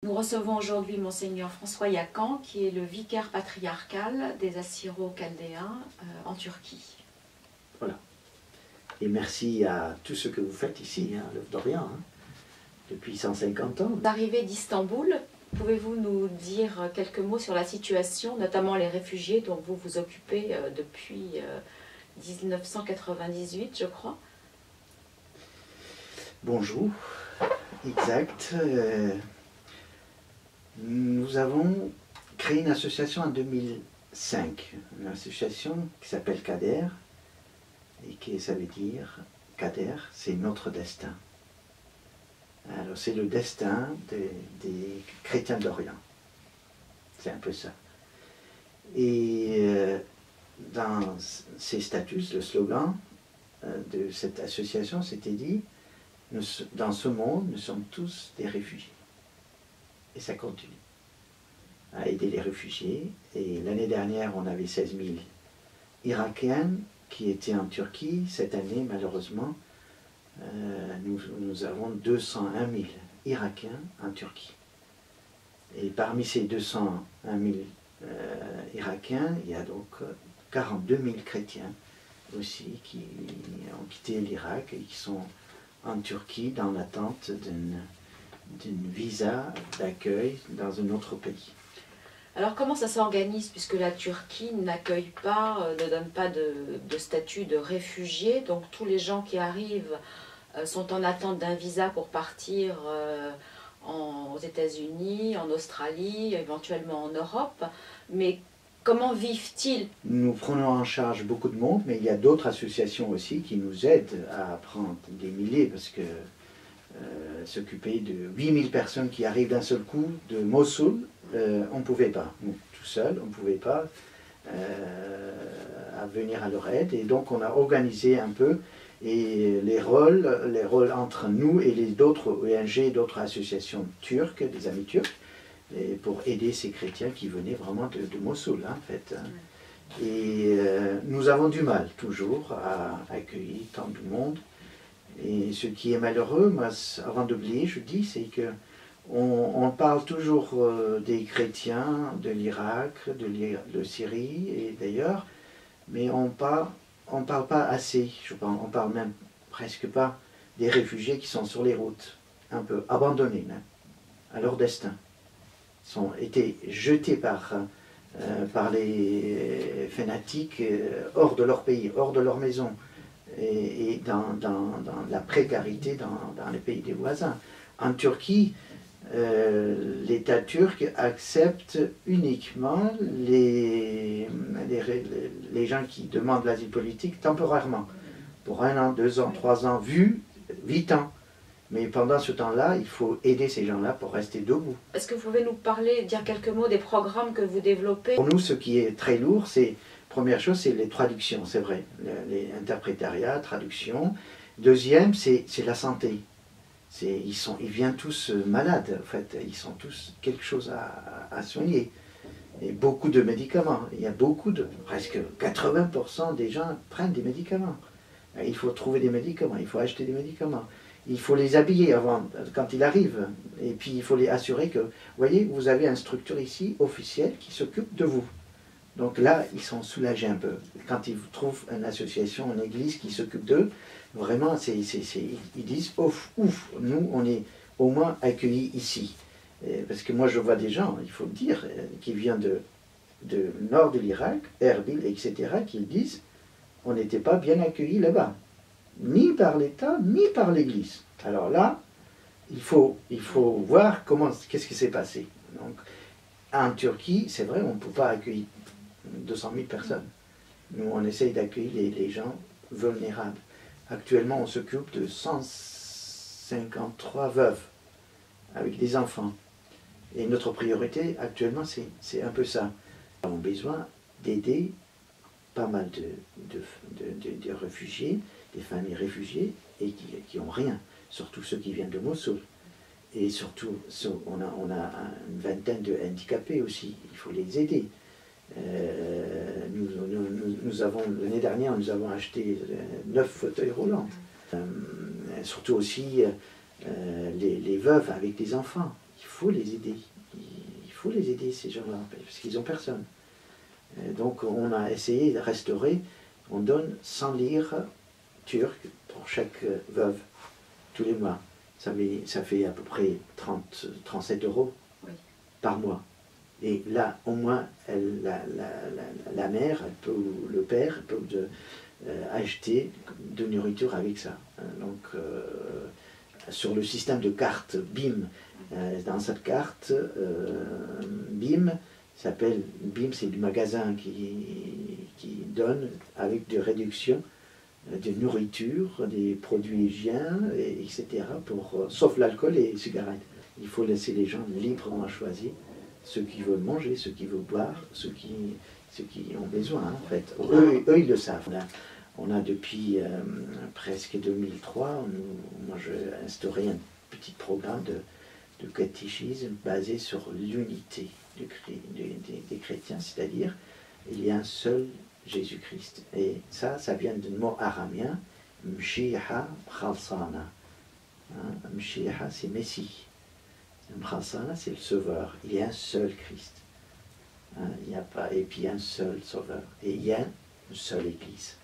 Nous recevons aujourd'hui Monseigneur François Yakan, qui est le vicaire patriarcal des Assyro-Chaldéens en Turquie. Voilà. Et merci à tout ce que vous faites ici, à l'œuvre d'Orient, depuis 150 ans. D'arrivée d'Istanbul, pouvez-vous nous dire quelques mots sur la situation, notamment les réfugiés dont vous vous occupez depuis 1998, je crois? Bonjour, exact. Nous avons créé une association en 2005, une association qui s'appelle Kader, et qui, ça veut dire, Kader, c'est notre destin. Alors c'est le destin des chrétiens d'Orient, c'est un peu ça. Et dans ces statuts, le slogan de cette association, c'était dit, dans ce monde, nous sommes tous des réfugiés. Et ça continue à aider les réfugiés. Et l'année dernière, on avait 16 000 Irakiens qui étaient en Turquie. Cette année, malheureusement, nous avons 201 000 Irakiens en Turquie. Et parmi ces 201 000 Irakiens, il y a donc 42 000 chrétiens aussi qui ont quitté l'Irak et qui sont en Turquie dans l'attente d'une visa d'accueil dans un autre pays. Alors comment ça s'organise, puisque la Turquie n'accueille pas, ne donne pas de statut de réfugié, donc tous les gens qui arrivent sont en attente d'un visa pour partir aux États-Unis, en Australie, éventuellement en Europe, mais comment vivent-ils? Nous prenons en charge beaucoup de monde, mais il y a d'autres associations aussi qui nous aident à prendre des milliers, parce que s'occuper de 8000 personnes qui arrivent d'un seul coup de Mossoul, on ne pouvait pas. Nous, tout seul, on ne pouvait pas venir à leur aide. Et donc on a organisé un peu et les rôles entre nous et les autres ONG, d'autres associations turques, des amis turcs, et pour aider ces chrétiens qui venaient vraiment de Mossoul, en fait. Et nous avons du mal toujours à accueillir tant de monde. Et ce qui est malheureux, moi, avant d'oublier, je dis, c'est que on parle toujours des chrétiens de l'Irak, de Syrie et d'ailleurs, mais on parle pas assez, je pense, on parle même presque pas des réfugiés qui sont sur les routes, un peu abandonnés même, à leur destin, sont été jetés par les fanatiques hors de leur pays, hors de leur maison, et dans la précarité dans les pays des voisins. En Turquie, l'État turc accepte uniquement les gens qui demandent l'asile politique temporairement, pour 1 an, 2 ans, 3 ans, vu 8 ans. Mais pendant ce temps-là, il faut aider ces gens-là pour rester debout. Est-ce que vous pouvez nous parler, dire quelques mots des programmes que vous développez? Pour nous, ce qui est très lourd, c'est, première chose, c'est les traductions, c'est vrai, les interprétariats, traductions. Deuxième, c'est la santé. Ils viennent tous malades, en fait, ils sont tous quelque chose à soigner. Et beaucoup de médicaments, il y a presque 80% des gens prennent des médicaments. Il faut trouver des médicaments, il faut acheter des médicaments. Il faut les habiller avant, quand ils arrivent, et puis il faut les assurer que, vous voyez, vous avez une structure ici, officielle, qui s'occupe de vous. Donc là, ils sont soulagés un peu. Quand ils trouvent une association, une église qui s'occupe d'eux, vraiment, ils disent, ouf, nous, on est au moins accueillis ici. Parce que moi, je vois des gens, il faut le dire, qui viennent de nord de l'Irak, Erbil, etc., qui disent, on n'était pas bien accueillis là-bas. Ni par l'État, ni par l'Église. Alors là, il faut voir qu'est-ce qui s'est passé. Donc, en Turquie, c'est vrai, on ne peut pas accueillir 200 000 personnes. Nous, on essaye d'accueillir les gens vulnérables. Actuellement, on s'occupe de 153 veuves avec des enfants. Et notre priorité, actuellement, c'est un peu ça. Nous avons besoin d'aider pas mal de réfugiés, des familles réfugiées, et qui n'ont rien, surtout ceux qui viennent de Mossoul. Et surtout, on a une vingtaine de handicapés aussi, il faut les aider. L'année dernière, nous avons acheté 9 fauteuils roulants. Surtout aussi les veuves avec des enfants. il faut les aider. Il faut les aider, ces gens-là, parce qu'ils n'ont personne. Donc on a essayé de restaurer, on donne 100 lire turcs pour chaque veuve, tous les mois. Ça fait à peu près 37 euros par mois. Et là, au moins, la mère, elle peut, ou le père, peut acheter de nourriture avec ça. Donc, sur le système de carte BIM, dans cette carte BIM, s'appelle BIM, c'est du magasin qui donne avec des réductions de nourriture, des produits hygiènes, etc., sauf l'alcool et les cigarettes. Il faut laisser les gens librement choisir ceux qui veulent manger, ceux qui veulent boire, ceux qui ont besoin, en fait. Eux, ils le savent. On a depuis presque 2003, moi j'ai instauré un petit programme de catéchisme basé sur l'unité des chrétiens, c'est-à-dire il y a un seul Jésus-Christ. Et ça vient du mot araméen, Mshiha Khalsana. Mshiha, c'est Messie. Mkhalsana, c'est le sauveur. Il y a un seul Christ. Il n'y a pas, et puis un seul sauveur. Et il y a une seule Église.